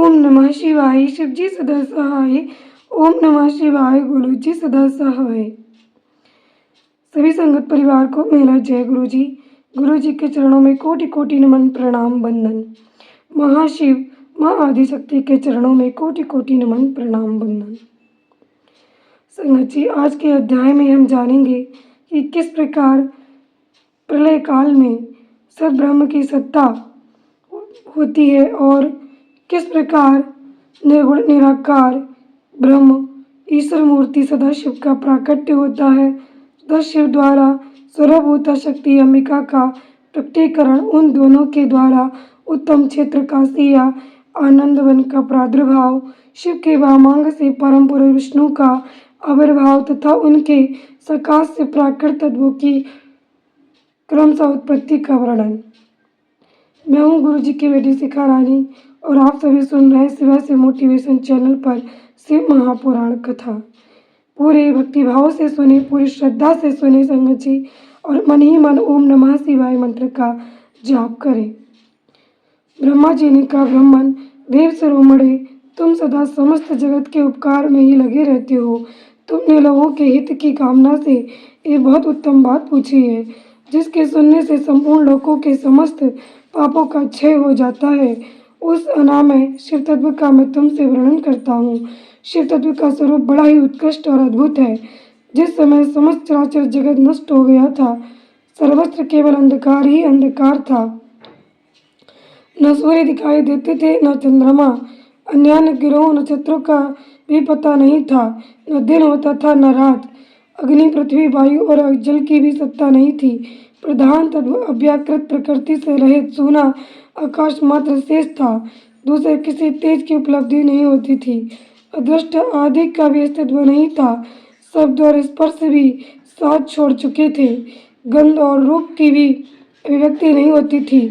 ओम नमः शिवाय। शिव जी सदा सहाय। ओम नमः शिवाय। गुरु जी सदा सहाय। सभी संगत परिवार को मेरा जय गुरु जी। गुरु जी के चरणों में कोटि कोटि नमन प्रणाम वंदन। महाशिव माँ आदिशक्ति के चरणों में कोटि कोटि नमन प्रणाम वंदन। संगत जी, आज के अध्याय में हम जानेंगे कि किस प्रकार प्रलय काल में सद्ब्रह्म की सत्ता होती है और किस प्रकार निर्गुण निराकार ब्रह्म ईश्वर मूर्ति सदाशिव का प्राकट्य होता है। सदाशिव द्वारा सर्वभूता शक्ति अंबिका का प्रकटीकरण, उन दोनों के द्वारा उत्तम क्षेत्र काशी या आनंदवन का प्रादुर्भाव, शिव के वामांग से परम पुरुष विष्णु का आविर्भाव तथा उनके सकाश से प्राकृत तत्वों की क्रमशः उत्पत्ति का वर्णन। मैं हूँ गुरु जी की बेटी शिखा रानी और आप सभी सुन रहे हैं शिवा से मोटिवेशन चैनल पर शिव महापुराण कथा। पूरे भक्तिभाव से सुने, पूरी श्रद्धा से सुने संगत जी, और मन ही मन ओम नमः शिवाय मंत्र का जाप करें। ब्रह्मा जी ने कहा, ब्राह्मण देव शिरोमणे, तुम सदा समस्त जगत के उपकार में ही लगे रहते हो। तुमने लोगों के हित की कामना से एक बहुत उत्तम बात पूछी है, जिसके सुनने से संपूर्ण लोगों के समस्त पापों का क्षय हो जाता है। उस अनामय शिव तत्व का मैं तुमसे वर्णन करता हूँ। शिव तत्व का स्वरूप बड़ा ही उत्कृष्ट और अद्भुत है। जिस समय समस्त चराचर जगत नष्ट हो गया था, सर्वत्र केवल अंधकार ही अंधकार था। न सूर्य दिखाई देते थे, न चंद्रमा, अन्य ग्रहों नक्षत्रों का भी पता नहीं था। न दिन होता था न रात। अग्नि, पृथ्वी, वायु और जल की भी सत्ता नहीं थी। प्रधान तत्व अव्याकृत प्रकृति से रहित सूना आकाश मात्र शेष था। दूसरे किसी तेज की उपलब्धि नहीं होती थी। अदृष्ट आदि का भी अस्तित्व नहीं था। शब्द और स्पर्श भी साथ छोड़ चुके थे। गंध और रूप की भी अभिव्यक्ति नहीं होती थी।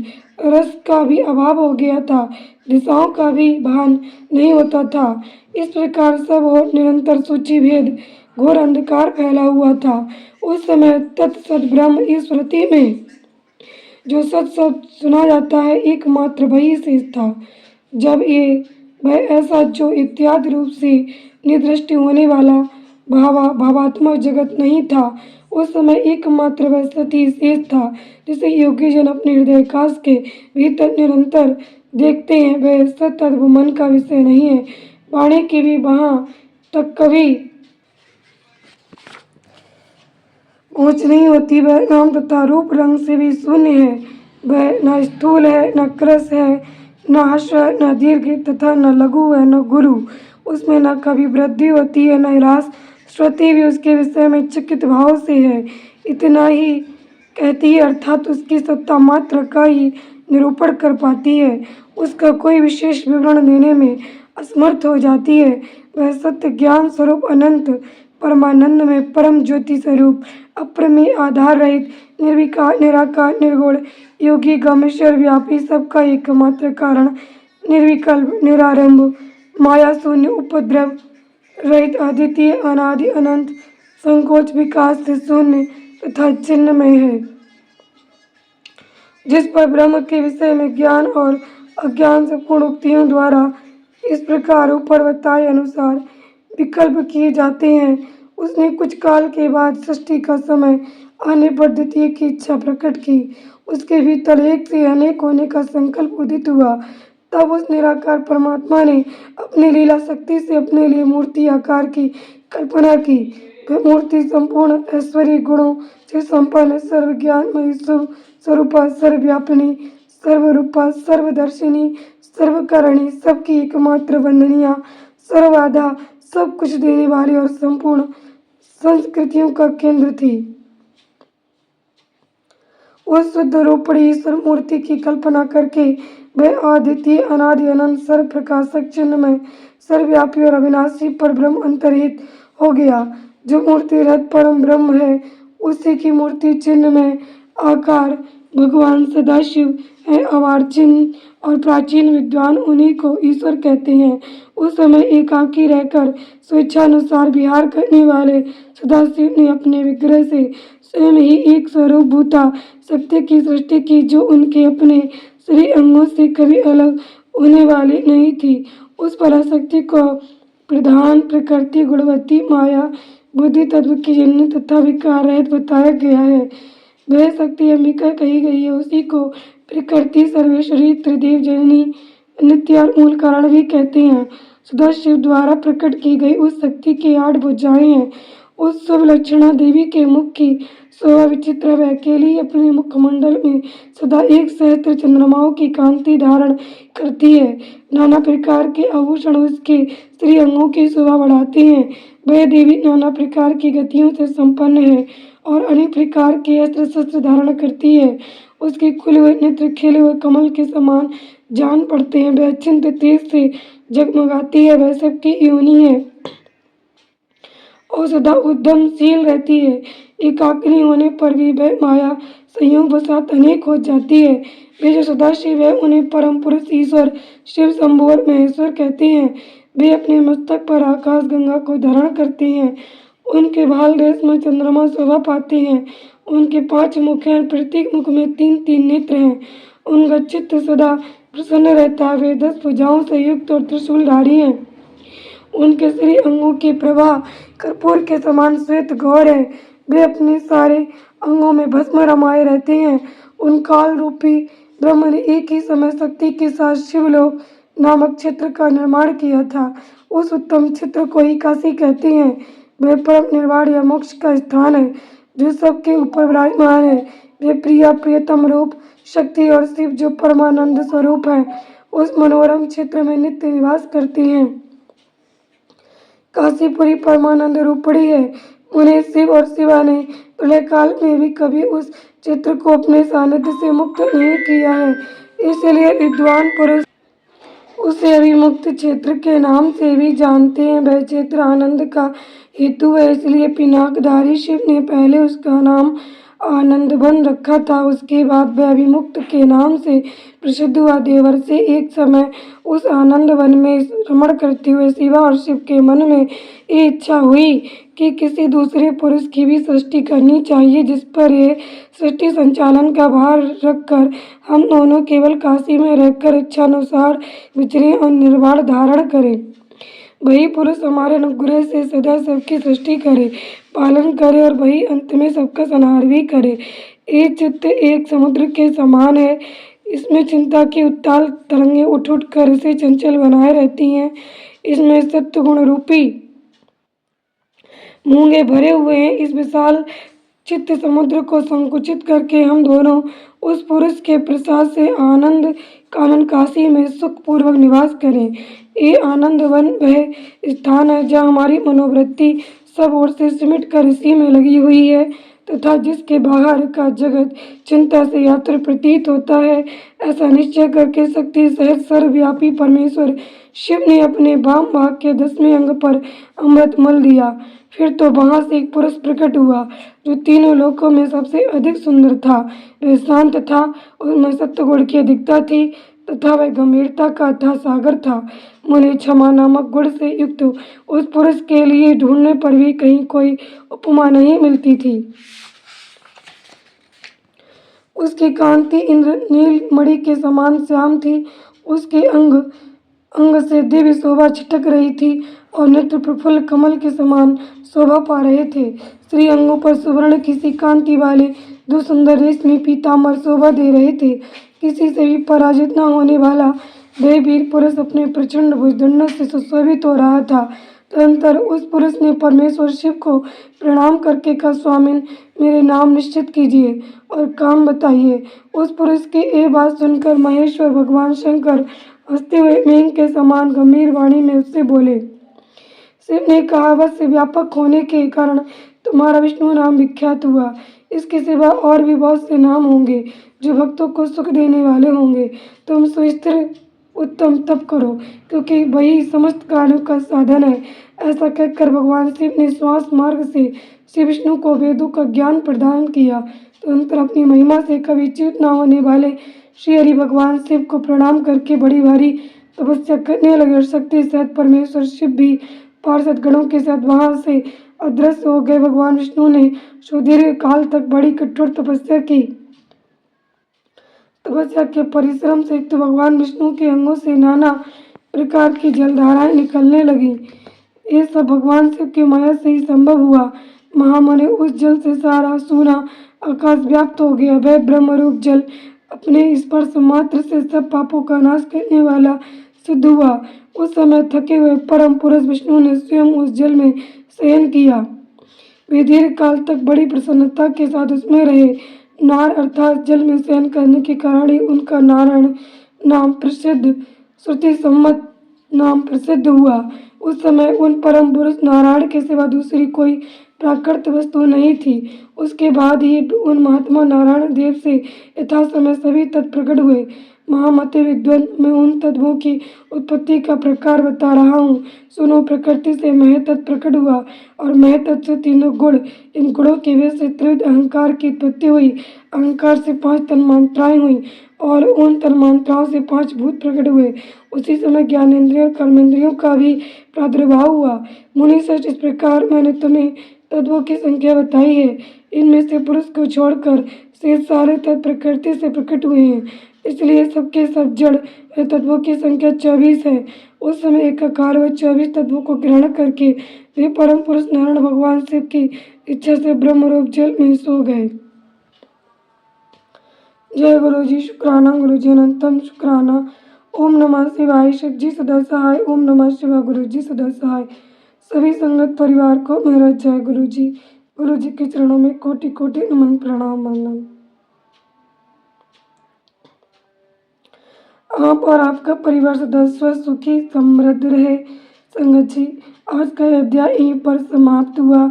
रस का भी अभाव हो गया था। दिशाओं का भी भान नहीं होता था। इस प्रकार सब और निरंतर सूची भेद घोर अंधकार फैला हुआ था। उस समय तत्सत ब्रह्म इस स्मृति में जो सत शब्द सुना जाता है, एकमात्र वही शेष था। जब ये वह ऐसा जो इत्यादि रूप से निदृष्टि होने वाला भावात्मक जगत नहीं था, उस समय एकमात्र वह सती शेष था, जिसे योगी जन अपने हृदय काश के भीतर निरंतर देखते हैं। वह सत्तत्व मन का विषय नहीं है। वाणी की भी वहाँ तक कभी पहुँच नहीं होती। वह नाम तथा रूप रंग से भी शून्य है। वह न स्थूल है, न क्रस है, न हर्ष है, न दीर्घ तथा न लघु है, न गुरु। उसमें न कभी वृद्धि होती है, न ह्रास। श्रुति भी उसके विषय में चिकित भाव से है, इतना ही कहती है, अर्थात उसकी सत्ता मात्र का ही निरूपण कर पाती है। उसका कोई विशेष विवरण देने में असमर्थ हो जाती है। वह सत्य ज्ञान स्वरूप अनंत परमानंद में परम ज्योति स्वरूप अप्रमेय आधार रहित निर्विकार निराकार निर्गुण योगी गमेश्वर व्यापी सबका एकमात्र कारण निर्विकल्प निरारंभ माया शून्य उपद्रव रहित अद्वितीय अनादि अनंत संकोच विकास से शून्य तथा चिन्हमय है, जिस पर ब्रह्म के विषय में ज्ञान और अज्ञान से पूर्ण उक्तियों द्वारा इस प्रकार ऊपर बताए अनुसार विकल्प किए जाते हैं। उसने कुछ काल के बाद सृष्टि का समय आने पर द्वितीय की इच्छा प्रकट की। उसके भीतर एक से अनेक होने का संकल्प उदित हुआ। तब उस निराकार परमात्मा ने अपनी लीला शक्ति से अपने लिए मूर्ति आकार की कल्पना की। वह मूर्ति संपूर्ण ऐश्वर्य गुणों से संपन्न, सर्वज्ञानमयी, शुभ स्वरूपा, सर्वव्यापिनी, सर्वरूपा, सर्वदर्शिनी, सर्वकरणी, सबकी एकमात्र वंदनीय, सर्वबाधा, सब कुछ देने वाली और संपूर्ण संस्कृतियों का केंद्र थी। उस शुद्ध रूपणी ईश्वर मूर्ति की कल्पना करके वह अद्वितीय अनादि अनंत सर्व प्रकाशक चिन्हमय सर्वव्यापी और अविनाशी पर ब्रह्म अंतर्हित हो गया। जो मूर्ति रहित परम ब्रह्म है, उसी की मूर्ति चिन्ह में आकार भगवान सदाशिव है। अवार चिन्ह और प्राचीन विद्वान उन्हीं को ईश्वर कहते हैं। उस समय एकाकी रहकर स्वेच्छानुसार विहार करने वाले सदाशिव ने अपने विग्रह से स्वयं ही एक स्वरूप भूता शक्ति की सृष्टि की, जो उनके अपने शरीर अंगों से कभी अलग होने वाली नहीं थी। उस पराशक्ति को प्रधान प्रकृति गुणवती माया बुद्धि तत्व की जननी तथा विकार रहित बताया गया है। वह शक्ति अंबिका कही गई है। उसी को प्रकृति सर्वेश्वरी त्रिदेव जननी नित्य और मूल कारण भी कहते हैं। सदाशिव द्वारा प्रकट की गई उस शक्ति की 8 भुजाएं हैं। उस शुभ लक्षणा देवी के मुख की शोभा विचित्र। वह अकेली अपने मुखमंडल में सदा 1 सहस्त्र चंद्रमाओं की कांति धारण करती है। नाना प्रकार के आभूषण उसके श्री अंगों की शोभा बढ़ाते हैं। वह देवी नाना प्रकार की गतियों से संपन्न है और अनेक प्रकार के अस्त्र शस्त्र धारण करती है। उसके खुले हुए नेत्र खिले हुए कमल के समान जान पड़ते हैं। वह अत्यंत तेज से जगमगाती है। वह सबकी योनि है और सदा उद्यमशील रहती है। एकाग्नि होने पर भी वह माया संयोग वसात अनेक हो जाती है। वे जो सदाशिव है उन्हें परम पुरुष ईश्वर शिव शंभु और महेश्वर कहते हैं। वे अपने मस्तक पर आकाश गंगा को धारण करते हैं। उनके बाल देश में चंद्रमा शोभा पाते हैं। उनके 5 मुख हैं, प्रत्येक मुख में 3-3 नेत्र हैं। उनका चित्त सदा प्रसन्न रहता है। वे 10 भुजाओं से युक्त और त्रिशूलधारी हैं। उनके श्री अंगों की प्रभा कर्पूर के समान श्वेत गौर है। वे अपने सारे अंगों में भस्म रमाए रहते हैं। उन काल रूपी ब्रह्म ने एक ही समय शक्ति के साथ शिवलोक नामक क्षेत्र का निर्माण किया था। उस उत्तम क्षेत्र को ही काशी कहते हैं। वह परम निर्वाण या मोक्ष का स्थान है जो सबके ऊपर विराजमान है। वे प्रिया प्रियतम रूप शक्ति और शिव जो परमानंद स्वरूप है उस मनोरम क्षेत्र में नित्य निवास करते हैं। काशीपुरी परमानंद रूपड़ी है। उन्हें शिव और शिवा ने प्रलय काल में भी कभी उस चित्र को अपने सानिध्य से मुक्त नहीं किया है। इसलिए विद्वान पुरुष उसे अभिमुक्त क्षेत्र के नाम से भी जानते हैं। वह क्षेत्र आनंद का हेतु है, इसलिए पिनाकधारी शिव ने पहले उसका नाम आनंद वन रखा था। उसके बाद वह अभिमुक्त के नाम से प्रसिद्ध हुआ। देवर्षि एक समय उस आनंद वन में रमण करते हुए शिवा और शिव के मन में ये इच्छा हुई कि किसी दूसरे पुरुष की भी सृष्टि करनी चाहिए जिस पर ये सृष्टि संचालन का भार रखकर हम दोनों केवल काशी में रहकर इच्छानुसार विचरें और निर्वाण धारण करें। वही पुरुष हमारे अनुग्रह से सदा सबकी सृष्टि करे, पालन करे और वही अंत में सबका संहार भी करे। ये चित्त एक समुद्र के समान है। इसमें चिंता की उत्ताल तरंगें उठ उठ कर इसे चंचल बनाए रहती हैं। इसमें सत्व गुण रूपी मूंगे भरे हुए हैं। इस विशाल चित्त समुद्र को संकुचित करके हम दोनों उस पुरुष के प्रसाद से आनंद कानन काशी में सुखपूर्वक निवास करें। ये आनंद वन वह स्थान है जहाँ हमारी मनोवृत्ति सब ओर से सिमट कर इसी में लगी हुई है तथा जिसके बाहर का जगत चिंता से यात्र प्रतीत होता है। ऐसा निश्चय करके शक्ति सहित सर्वव्यापी परमेश्वर शिव ने अपने वाम भाग के 10वें अंग पर अमृत मल दिया। फिर तो वहां से एक पुरुष प्रकट हुआ जो तीनों लोकों में सबसे अधिक सुंदर था। वह शांत था, उसमें सत्वगुण की अधिकता थी तथा वह गंभीरता का अथाह सागर था। मुझे क्षमा नामक गुण से युक्त उस पुरुष के लिए ढूंढने पर भी कहीं कोई उपमा नहीं मिलती थी। उसकी कांति इंद्रनील मणि के समान श्याम थी। उसके अंग अंग से दिव्य शोभा छिटक रही थी और नेत्र प्रफुल्ल कमल के समान शोभा पा रहे थे। श्री अंगों पर सुवर्ण किसी कांति वाले 2 सुंदर रेशमी पीताम्बर शोभा दे रहे थे। किसी से भी पराजित न होने वाला वह वीर पुरुष अपने प्रचंड भुजदंडों से सुशोभित हो रहा था। तदनंतर उस पुरुष ने परमेश्वर शिव को प्रणाम करके कहा, स्वामिन, मेरे नाम निश्चित कीजिए और काम बताइए। उस पुरुष की ये बात सुनकर महेश्वर भगवान शंकर हंसते हुए मेघ के समान गंभीर वाणी में उससे बोले। शिव ने कहा, अवश्य व्यापक होने के कारण तुम्हारा विष्णु नाम विख्यात हुआ। इसके सिवा और भी बहुत से नाम होंगे जो भक्तों को सुख देने वाले होंगे। तुम सुस्थिर उत्तम तप करो क्योंकि वही समस्त कार्यों का साधन है। ऐसा कहकर भगवान शिव ने श्वास मार्ग से श्री विष्णु को वेदों का ज्ञान प्रदान किया। तदनंतर अपनी महिमा से कभी च्युत न होने वाले श्री हरि भगवान शिव को प्रणाम करके बड़ी भारी तपस्या करने लगे और शक्ति सहित परमेश्वर शिव भी पार्षद गणों के साथ वहां से अदृश्य हो गए। भगवान विष्णु ने सुदीर्घ काल तक बड़ी कठोर तपस्या की तपस्या के परिश्रम से तो भगवान विष्णु के अंगों से नाना प्रकार की जलधाराएं निकलने लगी। ये सब भगवान शिव की माया से ही संभव हुआ। महामुनि, उस जल से सारा सोना आकाश व्याप्त हो गया। वह ब्रह्मरूप जल अपने स्पर्श मात्र से सब पापों का नाश करने वाला सिद्ध हुआ। उस समय थके हुए परम पुरुष विष्णु ने स्वयं उस जल में शयन किया। वे दीर्घ काल तक बड़ी प्रसन्नता के साथ उसमें रहे। नार अर्थात जल में शयन करने के कारण ही उनका नारायण नाम प्रसिद्ध, श्रुति सम्मत नाम प्रसिद्ध हुआ। उस समय उन परम पुरुष नारायण के सिवा दूसरी कोई प्राकृत वस्तु नहीं थी। उसके बाद ही उन महात्मा नारायण देव से यथा समय सभी तत्व प्रकट हुए। महामते विद्वान, मैं उन तत्वों की उत्पत्ति का प्रकार बता रहा हूँ। सुनो, प्रकृति से मह तत्व प्रकट हुआ और मह तत्व से तीनों गुण। इन गुणों के वे से त्रिविध अहंकार की उत्पत्ति हुई। अहंकार से 5 तन्मात्राएं हुई और उन तन्मात्राओं से 5 भूत प्रकट हुए। उसी समय ज्ञानेन्द्रियों और कर्मेंद्रियों का भी प्रादुर्भाव हुआ। मुनि श्रेष्ठ, इस प्रकार मैंने तुम्हें तत्वों की संख्या बताई है। इनमें से पुरुष को छोड़कर शेष सारे तत्व प्रकृति से प्रकट हुए हैं, इसलिए सबके सब जड़ तत्वों की संख्या 24 है। उस समय एक आकार व 24 तत्वों को ग्रहण करके वे परम पुरुष नारायण भगवान शिव की इच्छा से ब्रह्मरूप जल में सो गए। जय गुरु जी। शुक्राना गुरु जी, अनंतम शुक्राना। ओम नमः शिवाय। शिव जी सदा सहाय। ओम नमः शिवाय। गुरु जी सदा सहाय। सभी संगत परिवार को मेरा जय गुरु जी। गुरु जी के चरणों में कोटि कोटि नमन, प्रणाम, वंदन। आप और आपका परिवार सदा स्वस्थ, सुखी, समृद्ध रहे। संगत जी, आज का अध्याय यहीं पर समाप्त हुआ।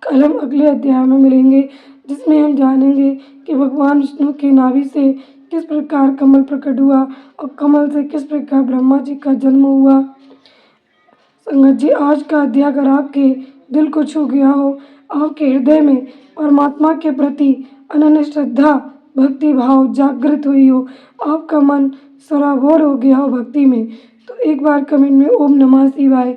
कल हम अगले अध्याय में मिलेंगे, जिसमें हम जानेंगे कि भगवान विष्णु के नाभि से किस प्रकार कमल प्रकट हुआ और कमल से किस प्रकार ब्रह्मा जी का जन्म हुआ। संगत जी, आज का अध्याय अगर आपके दिल को छू गया हो, आपके हृदय में परमात्मा के प्रति अनन्य श्रद्धा, भक्ति भाव जागृत हुई हो, आपका मन सराबोर हो गया हो भक्ति में, तो एक बार कमेंट में ओम नमः शिवाय,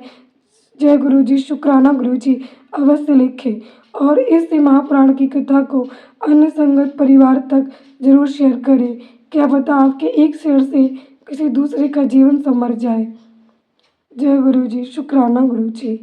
जय गुरु जी, शुक्राना गुरु जी अवश्य लिखें। और इस महापुराण की कथा को अन्य संगत परिवार तक जरूर शेयर करें। क्या पता आपके एक शेयर से किसी दूसरे का जीवन संवर जाए। जय गुरु जी, शुक्राना गुरु जी।